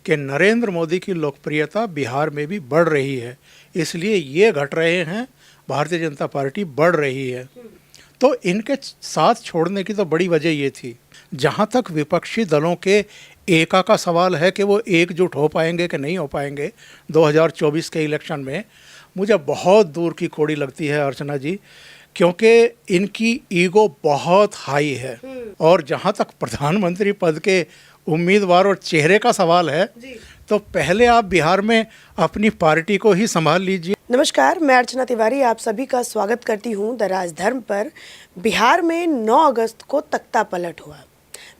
कि नरेंद्र मोदी की लोकप्रियता बिहार में भी बढ़ रही है, इसलिए ये घट रहे हैं, भारतीय जनता पार्टी बढ़ रही है। तो इनके साथ छोड़ने की तो बड़ी वजह ये थी। जहाँ तक विपक्षी दलों के एका का सवाल है कि वो एकजुट हो पाएंगे कि नहीं हो पाएंगे 2024 के इलेक्शन में, मुझे बहुत दूर की कोड़ी लगती है अर्चना जी, क्योंकि इनकी ईगो बहुत हाई है। और जहाँ तक प्रधानमंत्री पद के उम्मीदवार और चेहरे का सवाल है, तो पहले आप बिहार में अपनी पार्टी को ही संभाल लीजिए। नमस्कार, मैं अर्चना तिवारी आप सभी का स्वागत करती हूं द राजधर्म पर। बिहार में 9 अगस्त को तख्ता पलट हुआ।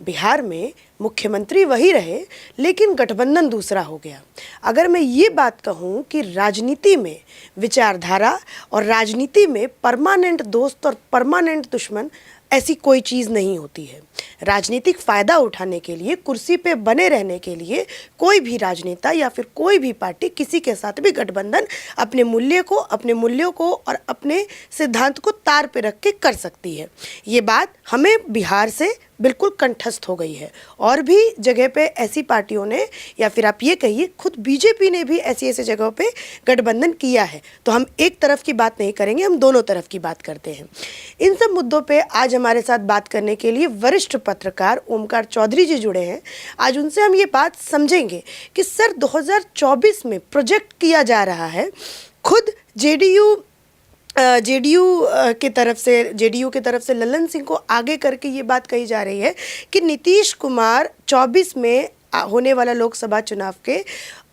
बिहार में मुख्यमंत्री वही रहे, लेकिन गठबंधन दूसरा हो गया। अगर मैं ये बात कहूं कि राजनीति में विचारधारा और राजनीति में परमानेंट दोस्त और परमानेंट दुश्मन ऐसी कोई चीज़ नहीं होती है। राजनीतिक फ़ायदा उठाने के लिए, कुर्सी पे बने रहने के लिए कोई भी राजनेता या फिर कोई भी पार्टी किसी के साथ भी गठबंधन अपने मूल्यों को और अपने सिद्धांत को तार पे रख के कर सकती है। ये बात हमें बिहार से बिल्कुल कंठस्थ हो गई है। और भी जगह पे ऐसी पार्टियों ने, या फिर आप ये कहिए खुद बीजेपी ने भी ऐसी जगहों पे गठबंधन किया है। तो हम एक तरफ की बात नहीं करेंगे, हम दोनों तरफ की बात करते हैं। इन सब मुद्दों पे आज हमारे साथ बात करने के लिए वरिष्ठ पत्रकार ओमकार चौधरी जी जुड़े हैं। आज उनसे हम ये बात समझेंगे कि सर 2024 में प्रोजेक्ट किया जा रहा है, खुद जेडीयू के तरफ से ललन सिंह को आगे करके ये बात कही जा रही है कि नीतीश कुमार 24 में होने वाला लोकसभा चुनाव के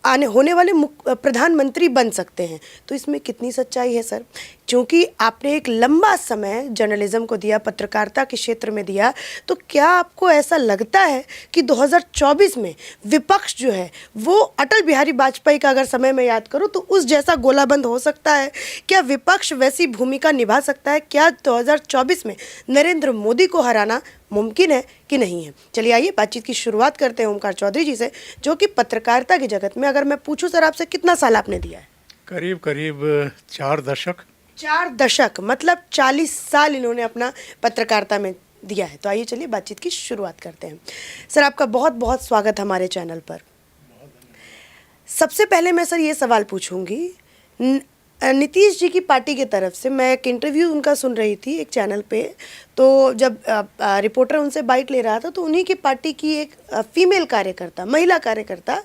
होने वाले प्रधानमंत्री बन सकते हैं। तो इसमें कितनी सच्चाई है सर? क्योंकि आपने एक लंबा समय जर्नलिज्म को दिया, पत्रकारिता के क्षेत्र में दिया, तो क्या आपको ऐसा लगता है कि 2024 में विपक्ष जो है वो अटल बिहारी वाजपेयी का, अगर समय में याद करूं, तो उस जैसा गोलाबंद हो सकता है? क्या विपक्ष वैसी भूमिका निभा सकता है? क्या 2024 में नरेंद्र मोदी को हराना मुमकिन है कि नहीं है? चलिए आइए बातचीत की शुरुआत करते हैं ओमकार चौधरी जी से, जो कि पत्रकारिता की जगत में, अगर मैं पूछूं सर आपसे, कितना साल आपने दिया है? करीब 4 दशक। 4 दशक मतलब 40 साल इन्होंने अपना पत्रकारिता में दिया है। तो आइए चलिए बातचीत की शुरुआत करते हैं। सर आपका बहुत बहुत स्वागत हमारे चैनल पर। सबसे पहले मैं सर ये सवाल पूछूंगी, नीतीश जी की पार्टी की तरफ से मैं एक इंटरव्यू उनका सुन रही थी एक चैनल पे, तो जब रिपोर्टर उनसे बाइट ले रहा था, तो उन्हीं की पार्टी की एक फीमेल कार्यकर्ता, महिला कार्यकर्ता,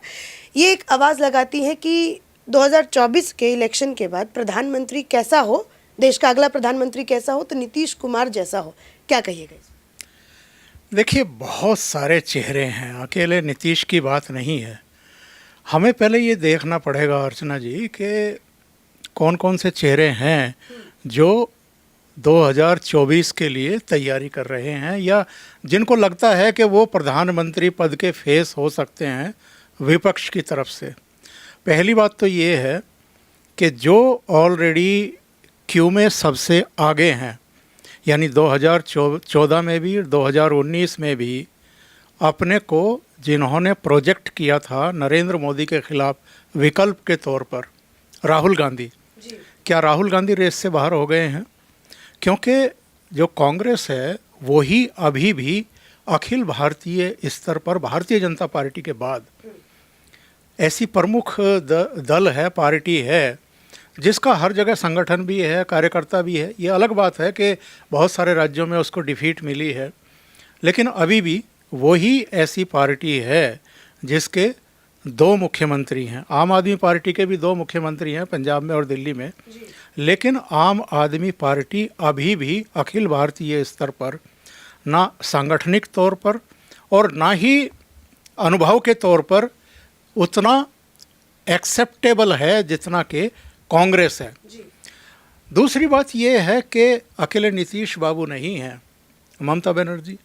ये एक आवाज़ लगाती है कि 2024 के इलेक्शन के बाद प्रधानमंत्री कैसा हो, देश का अगला प्रधानमंत्री कैसा हो, तो नीतीश कुमार जैसा हो। क्या कहिएगा? देखिए, बहुत सारे चेहरे हैं, अकेले नीतीश की बात नहीं है। हमें पहले ये देखना पड़ेगा अर्चना जी कि कौन कौन से चेहरे हैं जो 2024 के लिए तैयारी कर रहे हैं, या जिनको लगता है कि वो प्रधानमंत्री पद के फेस हो सकते हैं विपक्ष की तरफ से। पहली बात तो ये है कि जो ऑलरेडी क्यू में सबसे आगे हैं, यानी 2014 में भी 2019 में भी अपने को जिन्होंने प्रोजेक्ट किया था नरेंद्र मोदी के खिलाफ विकल्प के तौर पर, राहुल गांधी, क्या राहुल गांधी रेस से बाहर हो गए हैं? क्योंकि जो कांग्रेस है वो ही अभी भी अखिल भारतीय स्तर पर भारतीय जनता पार्टी के बाद ऐसी प्रमुख दल है, पार्टी है, जिसका हर जगह संगठन भी है, कार्यकर्ता भी है। ये अलग बात है कि बहुत सारे राज्यों में उसको डिफीट मिली है, लेकिन अभी भी वही ऐसी पार्टी है जिसके 2 मुख्यमंत्री हैं। आम आदमी पार्टी के भी 2 मुख्यमंत्री हैं, पंजाब में और दिल्ली में, लेकिन आम आदमी पार्टी अभी भी अखिल भारतीय स्तर पर ना सांगठनिक तौर पर और ना ही अनुभव के तौर पर उतना एक्सेप्टेबल है जितना कि कांग्रेस है। दूसरी बात यह है कि अकेले नीतीश बाबू नहीं हैं, ममता बनर्जी।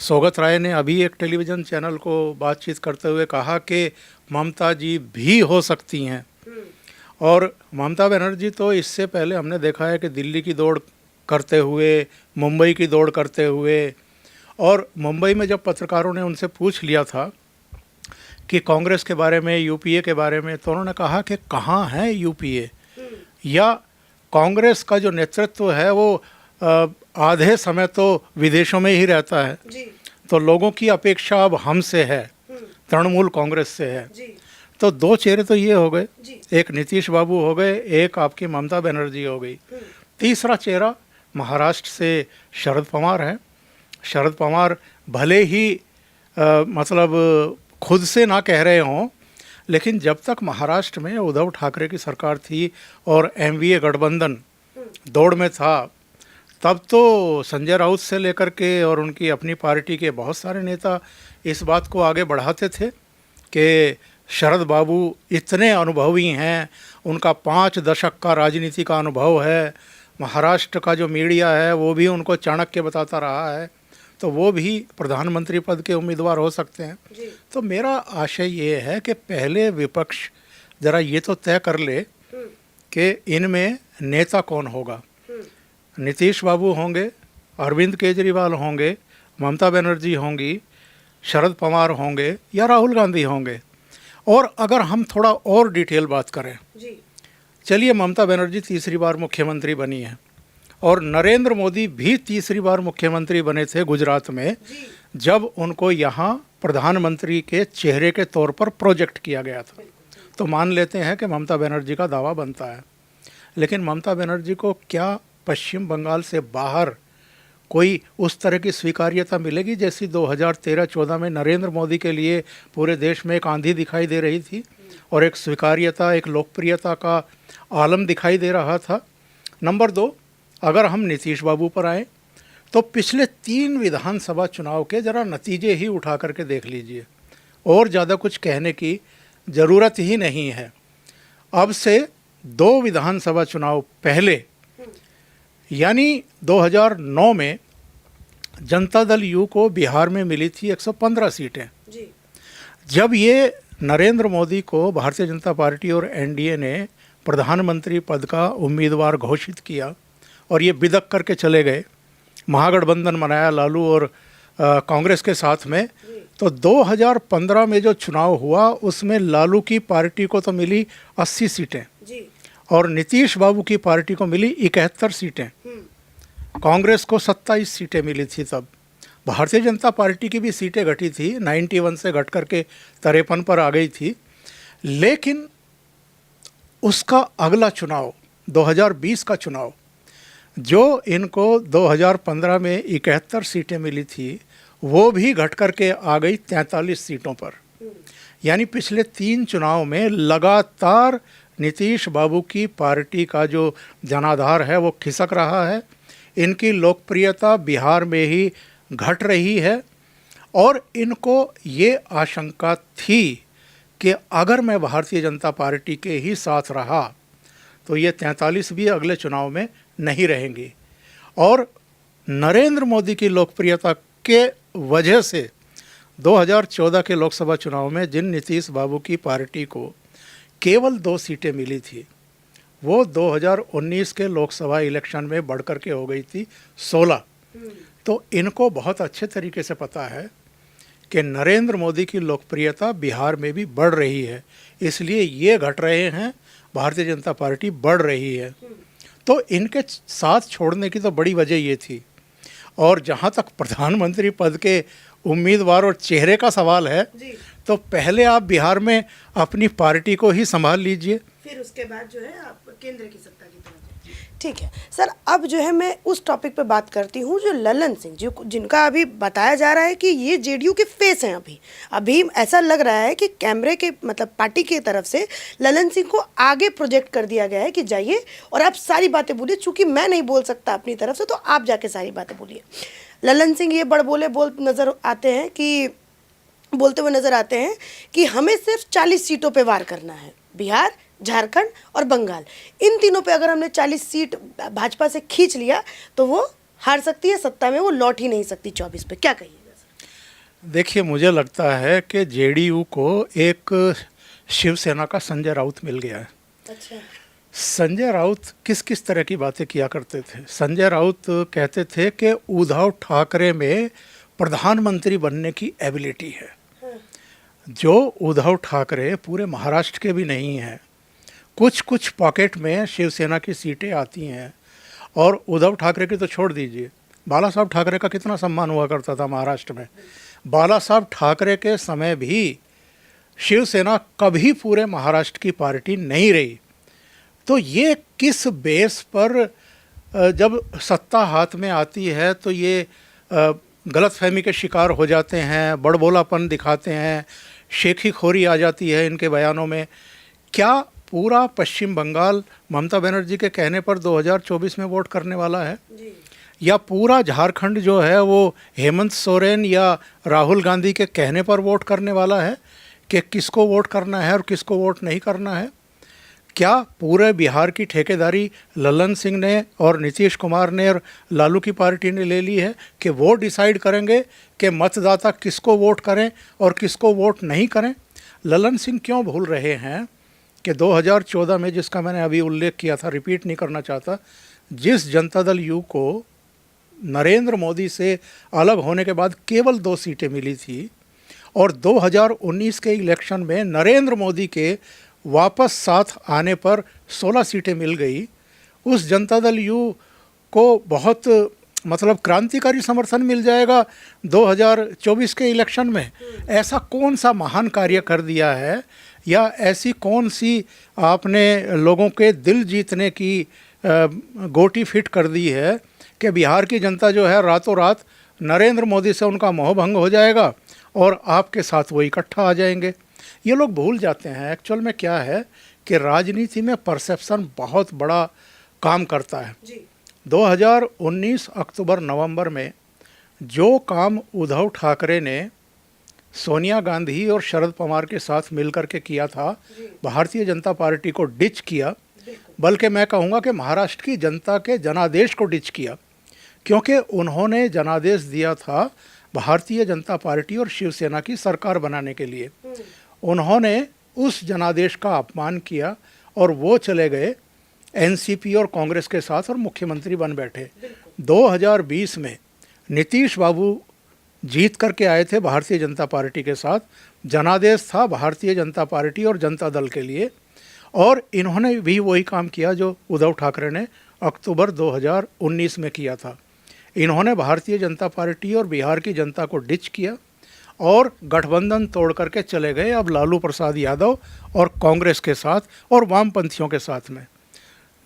सौगत राय ने अभी एक टेलीविज़न चैनल को बातचीत करते हुए कहा कि ममता जी भी हो सकती हैं। और ममता बनर्जी तो इससे पहले हमने देखा है कि दिल्ली की दौड़ करते हुए, मुंबई की दौड़ करते हुए, और मुंबई में जब पत्रकारों ने उनसे पूछ लिया था कि कांग्रेस के बारे में, यूपीए के बारे में, तो उन्होंने कहा कि कहाँ है यूपीए, या कांग्रेस का जो नेतृत्व है वो आधे समय तो विदेशों में ही रहता है, तो लोगों की अपेक्षा अब हमसे है। तृणमूल कांग्रेस से है। जी तो दो चेहरे तो ये हो गए, जी एक नीतीश बाबू हो गए, एक आपकी ममता बनर्जी हो गई। तीसरा चेहरा महाराष्ट्र से शरद पवार है। शरद पवार भले ही मतलब खुद से ना कह रहे हों, लेकिन जब तक महाराष्ट्र में उद्धव ठाकरे की सरकार थी और एनडीए गठबंधन दौड़ में था, तब तो संजय राउत से लेकर के और उनकी अपनी पार्टी के बहुत सारे नेता इस बात को आगे बढ़ाते थे कि शरद बाबू इतने अनुभवी हैं, उनका 5 दशक का राजनीति का अनुभव है, महाराष्ट्र का जो मीडिया है वो भी उनको चाणक्य बताता रहा है, तो वो भी प्रधानमंत्री पद के उम्मीदवार हो सकते हैं। तो मेरा आशय ये है कि पहले विपक्ष ज़रा ये तो तय कर ले कि इनमें नेता कौन होगा। नीतीश बाबू होंगे, अरविंद केजरीवाल होंगे, ममता बनर्जी होंगी, शरद पवार होंगे या राहुल गांधी होंगे। और अगर हम थोड़ा और डिटेल बात करें, चलिए ममता बनर्जी तीसरी बार मुख्यमंत्री बनी है और नरेंद्र मोदी भी तीसरी बार मुख्यमंत्री बने थे गुजरात में, जब उनको यहाँ प्रधानमंत्री के चेहरे के तौर पर प्रोजेक्ट किया गया था। तो मान लेते हैं कि ममता बनर्जी का दावा बनता है, लेकिन ममता बनर्जी को क्या पश्चिम बंगाल से बाहर कोई उस तरह की स्वीकार्यता मिलेगी जैसी 2013-14 में नरेंद्र मोदी के लिए पूरे देश में एक आंधी दिखाई दे रही थी और एक स्वीकार्यता, एक लोकप्रियता का आलम दिखाई दे रहा था। नंबर 2, अगर हम नीतीश बाबू पर आएँ तो पिछले 3 विधानसभा चुनाव के ज़रा नतीजे ही उठा करके देख लीजिए, और ज़्यादा कुछ कहने की ज़रूरत ही नहीं है। अब से 2 विधानसभा चुनाव पहले यानी 2009 में जनता दल यू को बिहार में मिली थी 115 सीटें। जब ये नरेंद्र मोदी को भारतीय जनता पार्टी और एनडीए ने प्रधानमंत्री पद का उम्मीदवार घोषित किया और ये बिदक करके चले गए, महागठबंधन बनाया लालू और कांग्रेस के साथ में, तो 2015 में जो चुनाव हुआ उसमें लालू की पार्टी को तो मिली 80 सीटें और नीतीश बाबू की पार्टी को मिली 71 सीटें, कांग्रेस को 27 सीटें मिली थी। तब भारतीय जनता पार्टी की भी सीटें घटी थी, 91 से घट करके 53 पर आ गई थी। लेकिन उसका अगला चुनाव 2020 का चुनाव, जो इनको 2015 में 71 सीटें मिली थी, वो भी घट करके आ गई 43 सीटों पर। यानी पिछले 3 चुनाव में लगातार नीतीश बाबू की पार्टी का जो जनाधार है वो खिसक रहा है, इनकी लोकप्रियता बिहार में ही घट रही है और इनको ये आशंका थी कि अगर मैं भारतीय जनता पार्टी के ही साथ रहा तो ये 43 भी अगले चुनाव में नहीं रहेंगी। और नरेंद्र मोदी की लोकप्रियता के वजह से 2014 के लोकसभा चुनाव में जिन नीतीश बाबू की पार्टी को केवल 2 सीटें मिली थी, वो 2019 के लोकसभा इलेक्शन में बढ़ कर के हो गई थी 16। तो इनको बहुत अच्छे तरीके से पता है कि नरेंद्र मोदी की लोकप्रियता बिहार में भी बढ़ रही है, इसलिए ये घट रहे हैं, भारतीय जनता पार्टी बढ़ रही है। तो इनके साथ छोड़ने की तो बड़ी वजह ये थी। और जहाँ तक प्रधानमंत्री पद के उम्मीदवार और चेहरे का सवाल है, तो पहले आप बिहार में अपनी पार्टी को ही संभाल लीजिए, फिर उसके बाद जो है आप केंद्र की सत्ता की तरफ। ठीक है सर, अब जो है मैं उस टॉपिक पे बात करती हूँ जो ललन सिंह जी, जिनका अभी बताया जा रहा है कि ये जेडीयू के फेस हैं। अभी ऐसा लग रहा है कि कैमरे के मतलब पार्टी की तरफ से ललन सिंह को आगे प्रोजेक्ट कर दिया गया है कि जाइए और आप सारी बातें बोलिए, चूंकि मैं नहीं बोल सकता अपनी तरफ से, तो आप जाके सारी बातें बोलिए। ललन सिंह ये बोलते हुए नजर आते हैं कि हमें सिर्फ 40 सीटों पे वार करना है, बिहार, झारखंड और बंगाल, इन तीनों पे अगर हमने 40 सीट भाजपा से खींच लिया तो वो हार सकती है, सत्ता में वो लौट ही नहीं सकती 24 पे। क्या कहिएगा सर? देखिए, मुझे लगता है कि जेडीयू को एक शिवसेना का संजय राउत मिल गया है। अच्छा। संजय राउत किस किस तरह की बातें किया करते थे? संजय राउत कहते थे कि उद्धव ठाकरे में प्रधानमंत्री बनने की एबिलिटी है, जो उद्धव ठाकरे पूरे महाराष्ट्र के भी नहीं हैं। कुछ कुछ पॉकेट में शिवसेना की सीटें आती हैं, और उद्धव ठाकरे की तो छोड़ दीजिए, बाला साहब ठाकरे का कितना सम्मान हुआ करता था महाराष्ट्र में। बाला साहब ठाकरे के समय भी शिवसेना कभी पूरे महाराष्ट्र की पार्टी नहीं रही। तो ये किस बेस पर जब सत्ता हाथ में आती है तो ये गलतफहमी के शिकार हो जाते हैं, बड़बोलापन दिखाते हैं, शेखी खोरी आ जाती है इनके बयानों में। क्या पूरा पश्चिम बंगाल ममता बनर्जी के कहने पर 2024 में वोट करने वाला है? या पूरा झारखंड जो है वो हेमंत सोरेन या राहुल गांधी के कहने पर वोट करने वाला है कि किसको वोट करना है और किसको वोट नहीं करना है? क्या पूरे बिहार की ठेकेदारी ललन सिंह ने और नीतीश कुमार ने और लालू की पार्टी ने ले ली है कि वो डिसाइड करेंगे कि मतदाता किसको वोट करें और किसको वोट नहीं करें? ललन सिंह क्यों भूल रहे हैं कि 2014 में, जिसका मैंने अभी उल्लेख किया था, रिपीट नहीं करना चाहता, जिस जनता दल यू को नरेंद्र मोदी से अलग होने के बाद केवल 2 सीटें मिली थी और 2019 के इलेक्शन में नरेंद्र मोदी के वापस साथ आने पर 16 सीटें मिल गई, उस जनता दल यू को बहुत मतलब क्रांतिकारी समर्थन मिल जाएगा 2024 के इलेक्शन में। ऐसा कौन सा महान कार्य कर दिया है या ऐसी कौन सी आपने लोगों के दिल जीतने की गोटी फिट कर दी है कि बिहार की जनता जो है रातों रात नरेंद्र मोदी से उनका मोहभंग हो जाएगा और आपके साथ वो इकट्ठा आ जाएंगे? ये लोग भूल जाते हैं एक्चुअल में क्या है कि राजनीति में परसेप्शन बहुत बड़ा काम करता है। 2019 अक्टूबर नवंबर में जो काम उद्धव ठाकरे ने सोनिया गांधी और शरद पवार के साथ मिलकर के किया था, भारतीय जनता पार्टी को डिच किया, बल्कि मैं कहूँगा कि महाराष्ट्र की जनता के जनादेश को डिच किया, क्योंकि उन्होंने जनादेश दिया था भारतीय जनता पार्टी और शिवसेना की सरकार बनाने के लिए। उन्होंने उस जनादेश का अपमान किया और वो चले गए एनसीपी और कांग्रेस के साथ और मुख्यमंत्री बन बैठे। 2020 में नीतीश बाबू जीत करके आए थे भारतीय जनता पार्टी के साथ, जनादेश था भारतीय जनता पार्टी और जनता दल के लिए, और इन्होंने भी वही काम किया जो उद्धव ठाकरे ने अक्टूबर 2019 में किया था। इन्होंने भारतीय जनता पार्टी और बिहार की जनता को डिच किया और गठबंधन तोड़ करके चले गए अब लालू प्रसाद यादव और कांग्रेस के साथ और वामपंथियों के साथ में।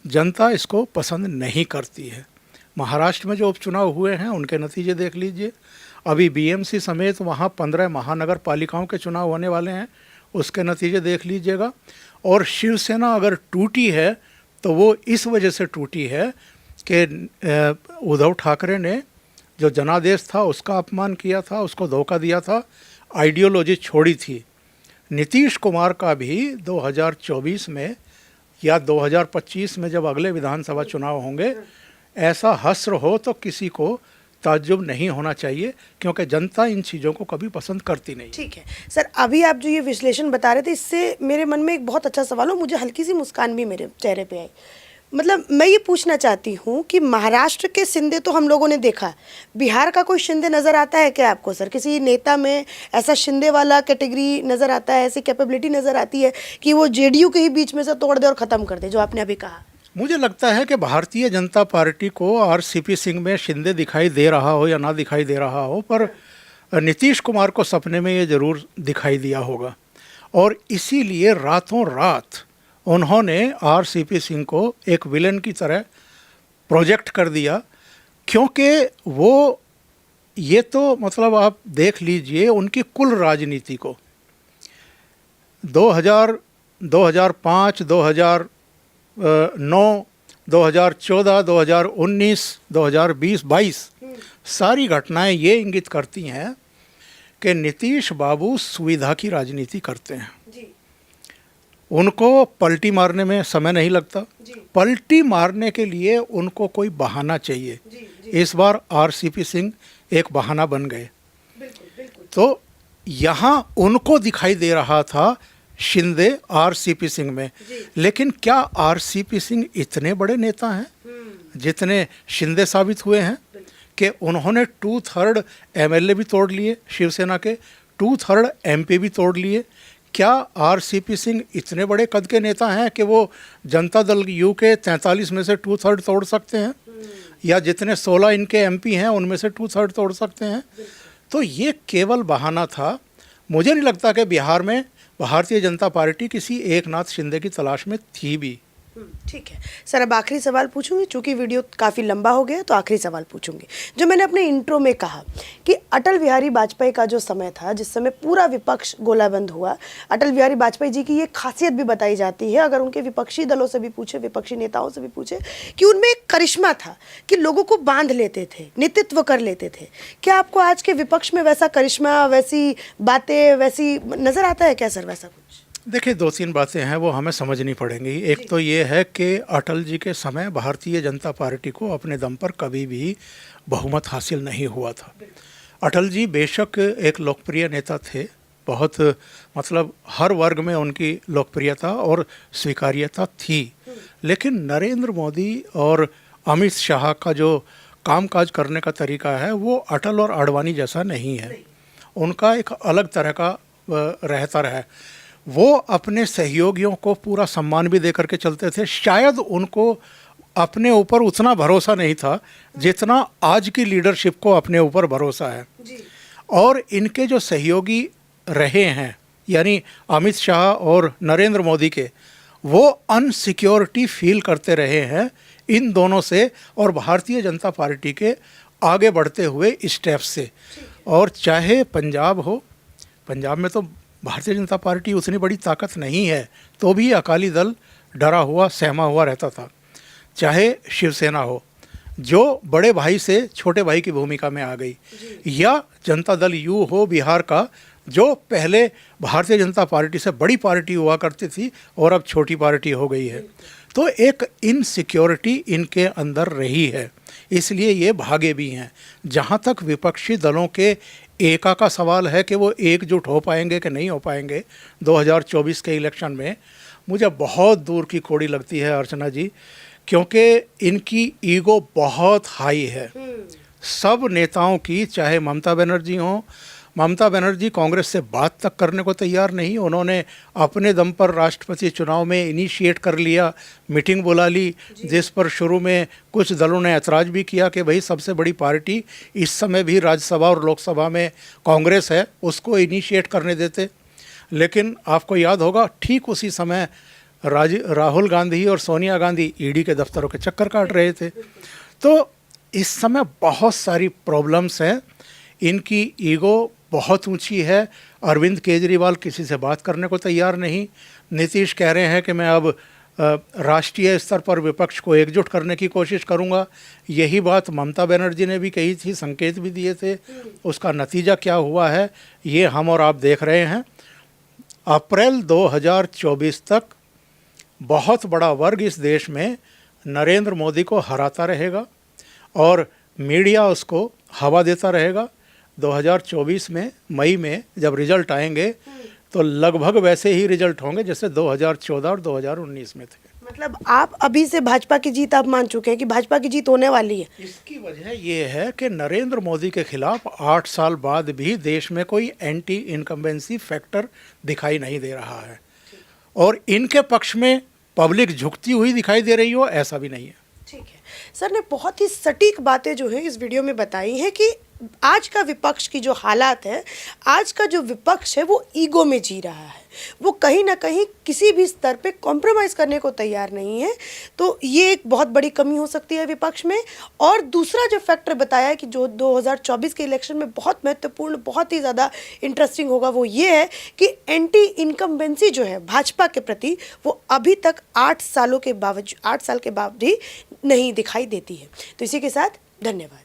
जनता इसको पसंद नहीं करती है। महाराष्ट्र में जो उपचुनाव हुए हैं उनके नतीजे देख लीजिए। अभी बीएमसी समेत वहाँ 15 महानगर पालिकाओं के चुनाव होने वाले हैं, उसके नतीजे देख लीजिएगा। और शिवसेना अगर टूटी है तो वो इस वजह से टूटी है कि उद्धव ठाकरे ने जो जनादेश था उसका अपमान किया था, उसको धोखा दिया था, आइडियोलॉजी छोड़ी थी। नीतीश कुमार का भी 2024 में या 2025 में जब अगले विधानसभा चुनाव होंगे, ऐसा हस्र हो तो किसी को ताज्जुब नहीं होना चाहिए, क्योंकि जनता इन चीज़ों को कभी पसंद करती नहीं। ठीक है सर, अभी आप जो ये विश्लेषण बता रहे थे इससे मेरे मन में एक बहुत अच्छा सवाल हो, मुझे हल्की सी मुस्कान भी मेरे चेहरे पे आई। मतलब मैं ये पूछना चाहती हूँ कि महाराष्ट्र के शिंदे तो हम लोगों ने देखा, बिहार का कोई शिंदे नज़र आता है क्या आपको सर? किसी नेता में ऐसा शिंदे वाला कैटेगरी नज़र आता है, ऐसी कैपेबिलिटी नज़र आती है कि वो जेडीयू के ही बीच में से तोड़ दे और ख़त्म कर दे, जो आपने अभी कहा? मुझे लगता है कि भारतीय जनता पार्टी को आरसीपी सिंह में शिंदे दिखाई दे रहा हो या ना दिखाई दे रहा हो, पर नीतीश कुमार को सपने में ये ज़रूर दिखाई दिया होगा और इसीलिए रातों रात उन्होंने आरसीपी सिंह को एक विलेन की तरह प्रोजेक्ट कर दिया, क्योंकि वो ये तो मतलब आप देख लीजिए उनकी कुल राजनीति को 2005, 2009, 2014, 2019, 2020, 22 सारी घटनाएं ये इंगित करती हैं कि नीतीश बाबू सुविधा की राजनीति करते हैं। उनको पलटी मारने में समय नहीं लगता, पलटी मारने के लिए उनको कोई बहाना चाहिए। इस बार आरसीपी सिंह एक बहाना बन गए। तो यहाँ उनको दिखाई दे रहा था शिंदे आरसीपी सिंह में, लेकिन क्या आरसीपी सिंह इतने बड़े नेता हैं जितने शिंदे साबित हुए हैं कि उन्होंने 2/3 एमएलए भी तोड़ लिए शिवसेना के, 2/3 एमपी भी तोड़ लिए। क्या आरसीपी सिंह इतने बड़े कद के नेता हैं कि वो जनता दल यू के 43 में से 2/3 तोड़ सकते हैं, या जितने 16 इनके एमपी हैं उनमें से 2/3 तोड़ सकते हैं? तो ये केवल बहाना था। मुझे नहीं लगता कि बिहार में भारतीय जनता पार्टी किसी एकनाथ शिंदे की तलाश में थी भी। ठीक है सर, अब आखिरी सवाल पूछूंगी, चूंकि वीडियो काफ़ी लंबा हो गया तो आखिरी सवाल पूछूंगी। जो मैंने अपने इंट्रो में कहा कि अटल बिहारी वाजपेयी का जो समय था, जिस समय पूरा विपक्ष गोलाबंद हुआ, अटल बिहारी वाजपेयी जी की ये खासियत भी बताई जाती है, अगर उनके विपक्षी दलों से भी पूछे, विपक्षी नेताओं से भी पूछे, कि उनमें एक करिश्मा था कि लोगों को बांध लेते थे, नेतृत्व कर लेते थे। क्या आपको आज के विपक्ष में वैसा करिश्मा, वैसी बातें, वैसी नज़र आता है क्या सर, वैसा कुछ? देखिए, दो तीन बातें हैं वो हमें समझनी पड़ेंगी। एक तो ये है कि अटल जी के समय भारतीय जनता पार्टी को अपने दम पर कभी भी बहुमत हासिल नहीं हुआ था। अटल जी बेशक एक लोकप्रिय नेता थे, बहुत मतलब हर वर्ग में उनकी लोकप्रियता और स्वीकार्यता थी, लेकिन नरेंद्र मोदी और अमित शाह का जो कामकाज करने का तरीका है वो अटल और आडवाणी जैसा नहीं है। उनका एक अलग तरह का रहता रहा। वो अपने सहयोगियों को पूरा सम्मान भी दे करके चलते थे। शायद उनको अपने ऊपर उतना भरोसा नहीं था जितना आज की लीडरशिप को अपने ऊपर भरोसा है जी। और इनके जो सहयोगी रहे हैं, यानी अमित शाह और नरेंद्र मोदी के, वो अनसिक्योरिटी फील करते रहे हैं इन दोनों से और भारतीय जनता पार्टी के आगे बढ़ते हुए स्टेप से। और चाहे पंजाब हो, पंजाब में तो भारतीय जनता पार्टी उतनी बड़ी ताकत नहीं है, तो भी अकाली दल डरा हुआ सहमा हुआ रहता था। चाहे शिवसेना हो, जो बड़े भाई से छोटे भाई की भूमिका में आ गई, या जनता दल यू हो बिहार का, जो पहले भारतीय जनता पार्टी से बड़ी पार्टी हुआ करती थी और अब छोटी पार्टी हो गई है। तो एक इनसिक्योरिटी इनके अंदर रही है, इसलिए ये भागे भी हैं। जहाँ तक विपक्षी दलों के एका का सवाल है कि वो एकजुट हो पाएंगे कि नहीं हो पाएंगे 2024 के इलेक्शन में, मुझे बहुत दूर की कोड़ी लगती है अर्चना जी, क्योंकि इनकी ईगो बहुत हाई है सब नेताओं की। चाहे ममता बनर्जी हों, ममता बनर्जी कांग्रेस से बात तक करने को तैयार नहीं, उन्होंने अपने दम पर राष्ट्रपति चुनाव में इनिशिएट कर लिया, मीटिंग बुला ली, जिस पर शुरू में कुछ दलों ने ऐतराज़ भी किया कि भाई सबसे बड़ी पार्टी इस समय भी राज्यसभा और लोकसभा में कांग्रेस है, उसको इनिशिएट करने देते। लेकिन आपको याद होगा ठीक उसी समय राहुल गांधी और सोनिया गांधी ईडी के दफ्तरों के चक्कर काट रहे थे। तो इस समय बहुत सारी प्रॉब्लम्स हैं, इनकी ईगो बहुत ऊंची है। अरविंद केजरीवाल किसी से बात करने को तैयार नहीं। नीतीश कह रहे हैं कि मैं अब राष्ट्रीय स्तर पर विपक्ष को एकजुट करने की कोशिश करूंगा। यही बात ममता बनर्जी ने भी कही थी, संकेत भी दिए थे। उसका नतीजा क्या हुआ है ये हम और आप देख रहे हैं। अप्रैल 2024 तक बहुत बड़ा वर्ग इस देश में नरेंद्र मोदी को हराता रहेगा और मीडिया उसको हवा देता रहेगा। 2024 में मई में जब रिजल्ट आएंगे तो लगभग वैसे ही रिजल्ट होंगे जैसे 2014 और 2019 में थे। मतलब आप अभी से भाजपा की जीत आप मान चुके हैं कि भाजपा की जीत होने वाली है। इसकी वजह ये है कि नरेंद्र मोदी के खिलाफ 8 साल बाद भी देश में कोई एंटी इनकम्बेंसी फैक्टर दिखाई नहीं दे रहा है, और इनके पक्ष में पब्लिक झुकती हुई दिखाई दे रही हो ऐसा भी नहीं है। ठीक है, सर ने बहुत ही सटीक बातें जो है इस वीडियो में बताई हैं कि आज का विपक्ष की जो हालात है, आज का जो विपक्ष है वो ईगो में जी रहा है, वो कहीं ना कहीं किसी भी स्तर पे कॉम्प्रोमाइज़ करने को तैयार नहीं है। तो ये एक बहुत बड़ी कमी हो सकती है विपक्ष में। और दूसरा जो फैक्टर बताया है कि जो 2024 के इलेक्शन में बहुत महत्वपूर्ण, बहुत ही ज़्यादा इंटरेस्टिंग होगा, वो ये है कि एंटी इनकम्बेंसी जो है भाजपा के प्रति वो अभी तक 8 साल के बाद भी नहीं दिखाई देती है। तो इसी के साथ धन्यवाद।